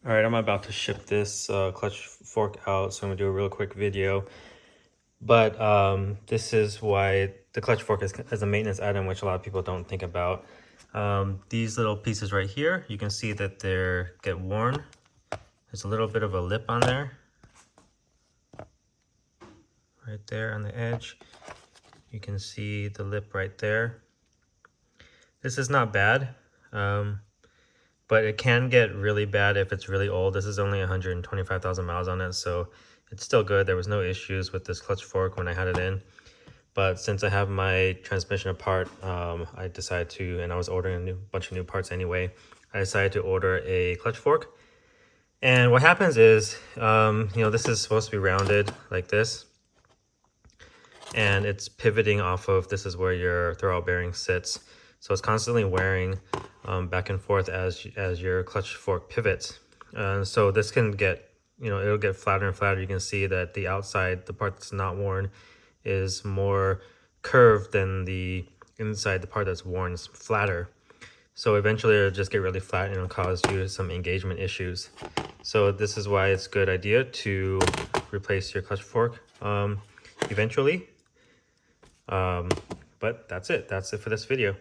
All right, I'm about to ship this clutch fork out, so I'm gonna do a real quick video. But this is why the clutch fork is a maintenance item, which a lot of people don't think about. These little pieces right here, you can see that they get worn. There's a little bit of a lip on there, right there on the edge. You can see the lip right there. This is not bad. But it can get really bad if it's really old. This is only 125,000 miles on it, so it's still good. There was no issues with this clutch fork when I had it in. But since I have my transmission apart, I decided to, and I was ordering a bunch of new parts anyway, I decided to order a clutch fork. And what happens is, this is supposed to be rounded like this. And it's pivoting off of, this is where your throwout bearing sits. So it's constantly wearing back and forth as your clutch fork pivots. So this can get, it'll get flatter and flatter. You can see that the outside, the part that's not worn, is more curved than the inside, the part that's worn is flatter. So eventually it'll just get really flat and it'll cause you some engagement issues. So this is why it's a good idea to replace your clutch fork eventually. But that's it for this video.